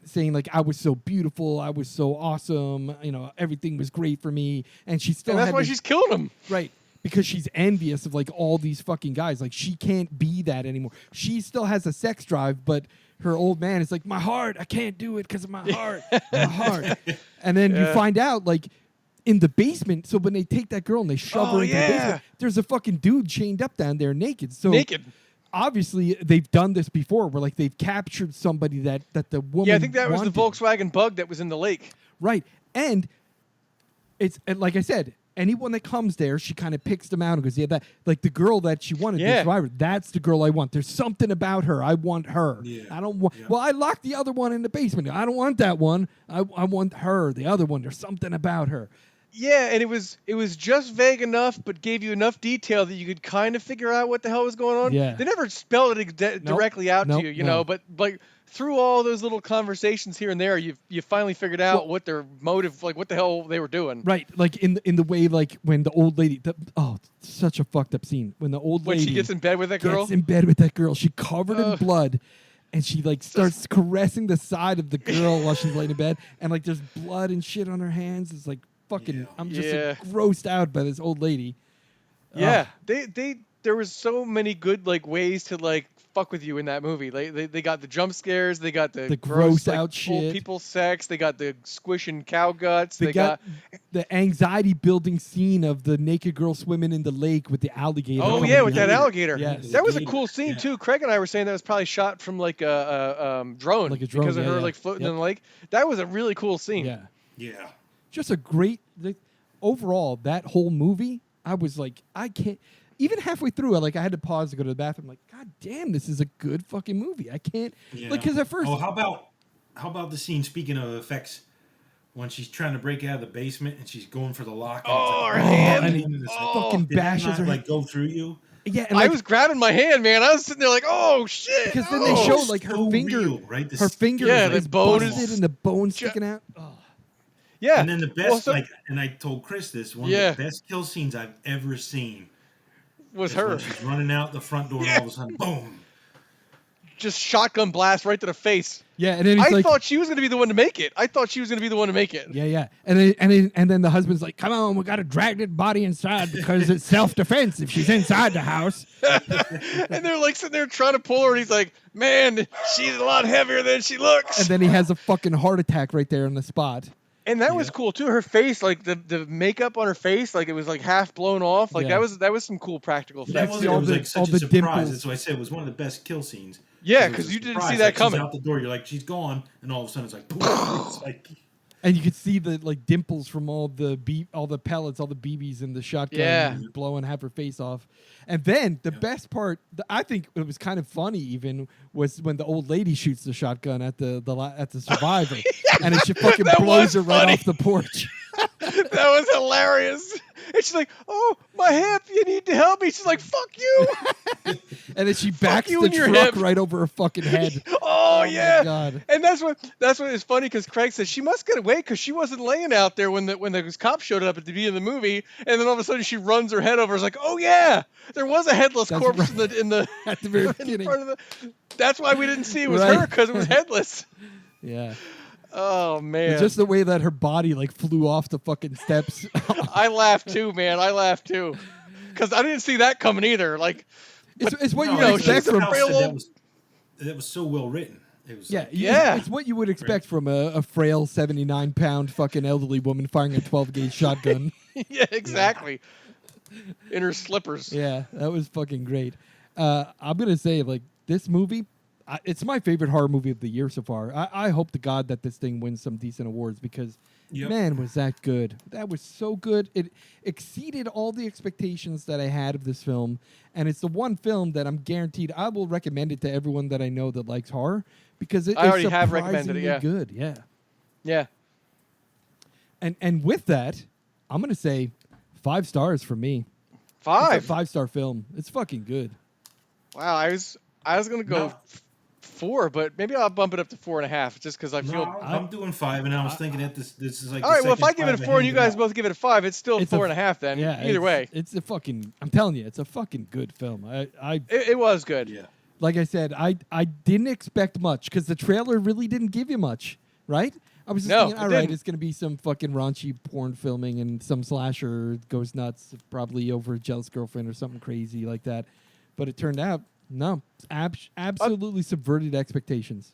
Saying like, I was so beautiful, I was so awesome, everything was great for me, and she still And that's had why this- she's killing him. right. Because she's envious of like all these fucking guys. Like she can't be that anymore. She still has a sex drive, but her old man is like, my heart, I can't do it because of my heart, my heart. And then you Yeah. find out like in the basement. So when they take that girl and they shove Oh, her into the yeah. basement, there's a fucking dude chained up down there naked. So Naked. obviously they've done this before, where like they've captured somebody that the woman. Yeah, I think that was the wanted. Volkswagen Bug that was in the lake. Right, and like I said, anyone that comes there, she kind of picks them out and goes, yeah, that like the girl that she wanted, the Yeah. survivor, that's the girl I want. There's something about her. I want her. Yeah. I don't want. Yeah. Well, I locked the other one in the basement. I don't want that one. I want her. The other one. There's something about her. Yeah, and it was just vague enough, but gave you enough detail that you could kind of figure out what the hell was going on. Yeah. They never spelled it directly out Nope, to you, no. but like through all those little conversations here and there, you finally figured out what their motive, like what the hell they were doing. Right, like in the way like when the old lady. Such a fucked up scene when the old When lady she gets in bed with that girl. gets in bed with that girl. She covered in Ugh. blood. And she like starts caressing the side of the girl while she's laying in bed, and like there's blood and shit on her hands. It's like fucking. Yeah. I'm just Yeah. grossed out by this old lady. Yeah, there was so many good like ways to like fuck with you in that movie. They got the jump scares, they got the gross like, out old shit. people sex, they got the squishing cow guts, They they got the anxiety building scene of the naked girl swimming in the lake with the alligator. Oh coming yeah, with behind that her. alligator. Yes. That was a Gator, cool scene yeah. too. Craig and I were saying that was probably shot from like a drone, Like a drone, because of yeah, her yeah. like floating Yep. in the lake. That was a really cool scene. Yeah, Yeah. just a great. Like, overall, that whole movie, I was like, I can't. Even halfway through, I had to pause to go to the bathroom. Like, God damn, this is a good fucking movie. I can't. Yeah. Like, because at first, Oh, how about the scene? Speaking of effects, when she's trying to break out of the basement and she's going for the lock. And Oh, it's her like, hand. and and he it's like, fucking did that bashes not, her. like go through you. Yeah, and I like, was grabbing my hand, man. I was sitting there like, oh shit. because then oh. they show it's like her so finger, real, right? The her finger skin Yeah, is, the is bone busted is- and the bone sticking out. Oh. Yeah. And then the best, Well, so- and I told Chris this, one Yeah. of the best kill scenes I've ever seen was is her when she's running out the front door Yeah. and all of a sudden, boom. just shotgun blast right to the face. Yeah, and then he's I like, thought she was gonna be the one to make it. yeah, and then the husband's like, come on, we got to drag that body inside because it's self-defense if she's inside the house. And they're like sitting there trying to pull her, and he's like, man, she's a lot heavier than she looks. And then he has a fucking heart attack right there on the spot. And that was cool too. Her face, like the makeup on her face, like it was like half blown off. Like Yeah. that was some cool practical That effects. see was, all it was the- like all such the a surprise. dimples. That's why I said it was one of the best kill scenes. Yeah, It was 'cause a you didn't surprise, see that like, coming. She's out the door. You're like, she's gone, and all of a sudden it's like, boom. It's like, And you could see the like dimples from all the pellets, all the BBs in the shotgun Yeah. blowing half her face off. And then the best part, I think it was kind of funny even, was when the old lady shoots the shotgun at the survivor, and it just fucking That blows was her right funny. off the porch. That was hilarious. And she's like, oh, my hip, you need to help me. She's like, fuck you. And then she backs you the and your truck hip. right over her fucking head. Oh, my yeah. God. And that's what is funny, because Craig says she must get away because she wasn't laying out there when the cops showed up at the beginning of the movie, and then all of a sudden she runs her head over. It's like, oh yeah, there was a headless That's corpse right. in the At the very in beginning. front of the. That's why we didn't see it was Right. her, because it was headless. Yeah. Oh man, It's just the way that her body like flew off the fucking steps. I laughed too, man. I laughed too, because I didn't see that coming either. Like, It's what you No, would she's expect a from. frail that old- was so well written. It was Yeah, like, Yeah. It's what you would expect from a frail 79-pound fucking elderly woman firing a 12-gauge shotgun. yeah, exactly. In her slippers. Yeah, that was fucking great. I'm gonna say like this movie, it's my favorite horror movie of the year so far. I hope to God that this thing wins some decent awards because, Yep. man, was that good. That was so good. It exceeded all the expectations that I had of this film, and it's the one film that I'm guaranteed I will recommend it to everyone that I know that likes horror because it I is already have recommended it, surprisingly yeah. good. Yeah. Yeah. And with that, I'm gonna say 5 stars for me. It's a 5. 5-star film. It's fucking good. Wow, I was gonna go No. 4, but maybe I'll bump it up to 4.5, just because I feel. No, I'm doing 5, and I was thinking that this is like. All the right, well, if I second give it a 5 4 and you handed guys out. both give it a 5, it's still It's a- 4.5. Then Yeah. either way, it's a fucking. I'm telling you, it's a fucking good film. it was good. Yeah. Like I said, I didn't expect much because the trailer really didn't give you much, right? I was just No, thinking, it all right, didn't. it's gonna be some fucking raunchy porn filming and some slasher goes nuts, probably over a jealous girlfriend or something crazy like that. But it turned out, no, absolutely subverted expectations.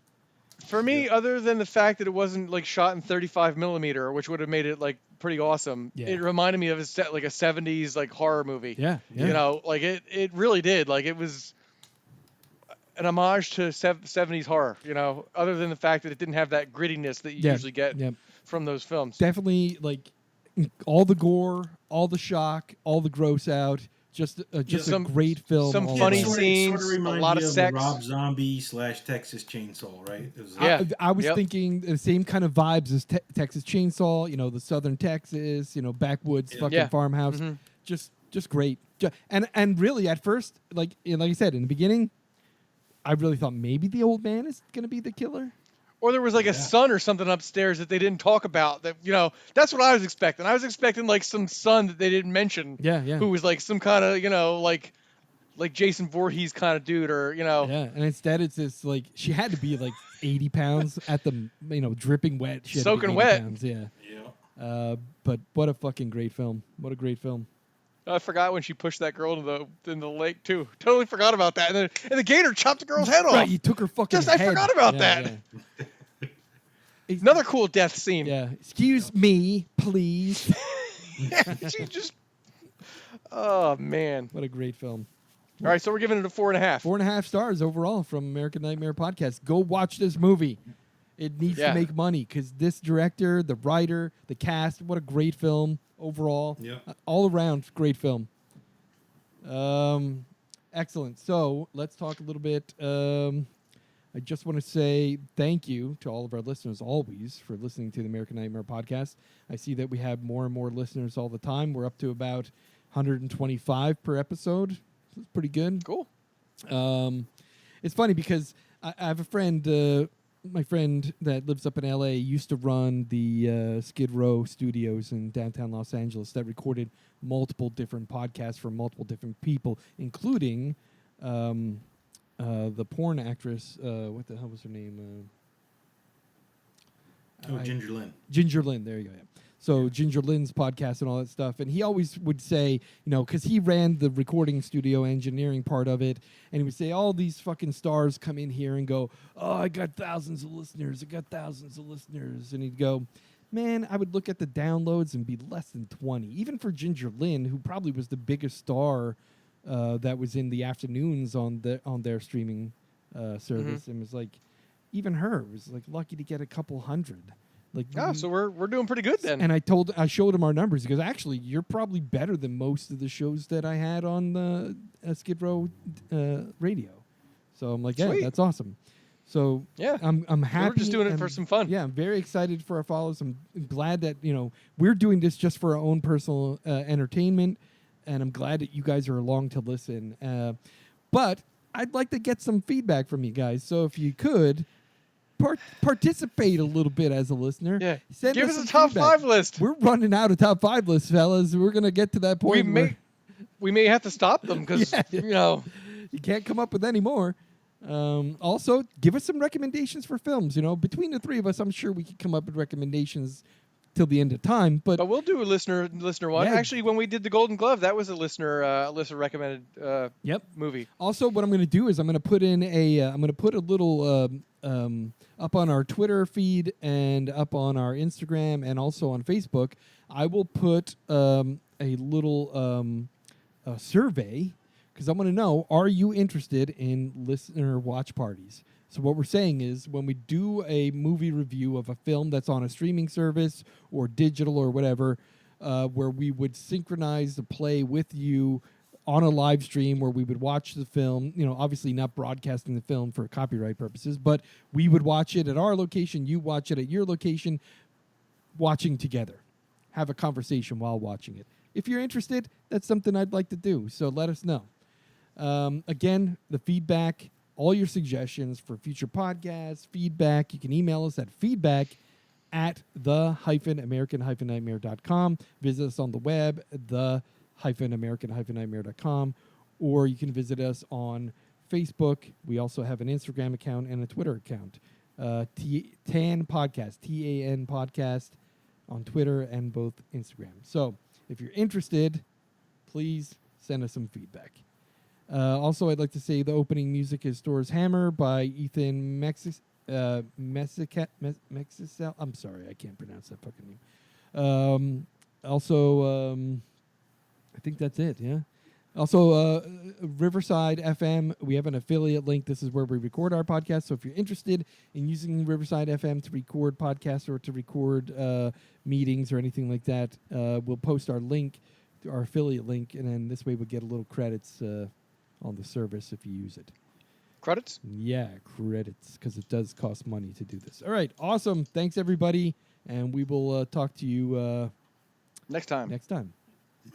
For me, other than the fact that it wasn't like shot in 35 millimeter, which would have made it like pretty awesome, Yeah. it reminded me of like a 70s like horror movie. Yeah, yeah. You know, like it really did. Like it was an homage to 70s horror, other than the fact that it didn't have that grittiness that you Yeah, usually get yeah. from those films. Definitely, like all the gore, all the shock, all the gross out. Just a great film. some all funny around. scenes, Sort of a reminds lot you of of the sex. Rob Zombie / Texas Chainsaw, right? It was Yeah. I was Yep. thinking the same kind of vibes as Texas Chainsaw. The Southern Texas, backwoods fucking Yeah. farmhouse. Mhm. Just great. And really, at first, like I said in the beginning, I really thought maybe the old man is gonna be the killer. Or there was like a son or something upstairs that they didn't talk about. That that's what I was expecting. I was expecting like some son that they didn't mention. Yeah. Who was like some kind of like Jason Voorhees kind of dude, or Yeah, and instead it's this like she had to be like 80 pounds at the dripping wet. She had to be Soaking 80 wet. Pounds, yeah. Yeah. But what a fucking great film. What a great film. I forgot when she pushed that girl in the lake too. Totally forgot about that. And the gator chopped the girl's head off. Right, you took her fucking I head. forgot about Yeah, that. yeah. Another cool death scene. Yeah. Excuse me, please. She just. Oh man. What a great film. All right, so we're giving it a 4.5. 4.5 stars overall from American Nightmare Podcast. Go watch this movie. It needs to make money because this director, the writer, the cast, what a great film overall. Yeah. All around, great film. Excellent. So let's talk a little bit. I just want to say thank you to all of our listeners always for listening to the American Nightmare Podcast. I see that we have more and more listeners all the time. We're up to about 125 per episode. It's pretty good. Cool. It's funny because I have a friend, my friend that lives up in LA used to run the Skid Row studios in downtown Los Angeles that recorded multiple different podcasts for multiple different people, including the porn actress. What the hell was her name? Ginger Lynn. Ginger Lynn. There you go. Yeah. So Ginger Lynn's podcast and all that stuff. And he always would say, because he ran the recording studio engineering part of it, and he would say, all these fucking stars come in here and go, oh, I got thousands of listeners. And he'd go, man, I would look at the downloads and be less than 20. Even for Ginger Lynn, who probably was the biggest star that was in the afternoons on their streaming service. And was like, even her was like lucky to get a couple hundred. Like, so we're doing pretty good then. And I showed him our numbers because actually you're probably better than most of the shows that I had on the Skid Row radio. So I'm like, yeah, Sweet. That's awesome. So Yeah. I'm happy. We're just doing it for some fun. Yeah, I'm very excited for our follows. I'm glad that we're doing this just for our own personal entertainment, and I'm glad that you guys are along to listen. But I'd like to get some feedback from you guys. So if you could. Participate a little bit as a listener. Yeah. Send Give us us a some top feedback. 5 list. We're running out of top 5 lists, fellas. We're gonna get to that point. We may have to stop them because you can't come up with any more. Also, give us some recommendations for films. Between the three of us, I'm sure we could come up with recommendations till the end of time. But we'll do a listener one. Yeah. Actually, when we did the Golden Glove, that was a listener recommended movie. Also, what I'm going to do is I'm going to put in a little up on our Twitter feed and up on our Instagram and also on Facebook. I will put a little survey because I want to know: are you interested in listener watch parties? So what we're saying is when we do a movie review of a film that's on a streaming service or digital or whatever, where we would synchronize the play with you on a live stream where we would watch the film, obviously not broadcasting the film for copyright purposes, but we would watch it at our location, you watch it at your location, watching together. Have a conversation while watching it. If you're interested, that's something I'd like to do, so let us know. Again, the feedback, all your suggestions for future podcasts, feedback, you can email us at feedback@the-american-nightmare.com. Visit us on the web, the-american-nightmare.com, or you can visit us on Facebook. We also have an Instagram account and a Twitter account. TAN Podcast, TAN Podcast on Twitter and both Instagram. So if you're interested, please send us some feedback. Also, I'd like to say the opening music is Thor's Hammer by Ethan Mexicel. I'm sorry, I can't pronounce that fucking name. I think that's it, yeah. Also, Riverside FM, we have an affiliate link. This is where we record our podcast. So if you're interested in using Riverside FM to record podcasts or to record meetings or anything like that, we'll post our link, our affiliate link, and then this way we'll get a little credits on the service if you use it. Credits? Yeah, credits, because it does cost money to do this. All right, awesome. Thanks, everybody, and we will talk to you Next time. next time.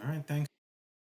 All right, thanks.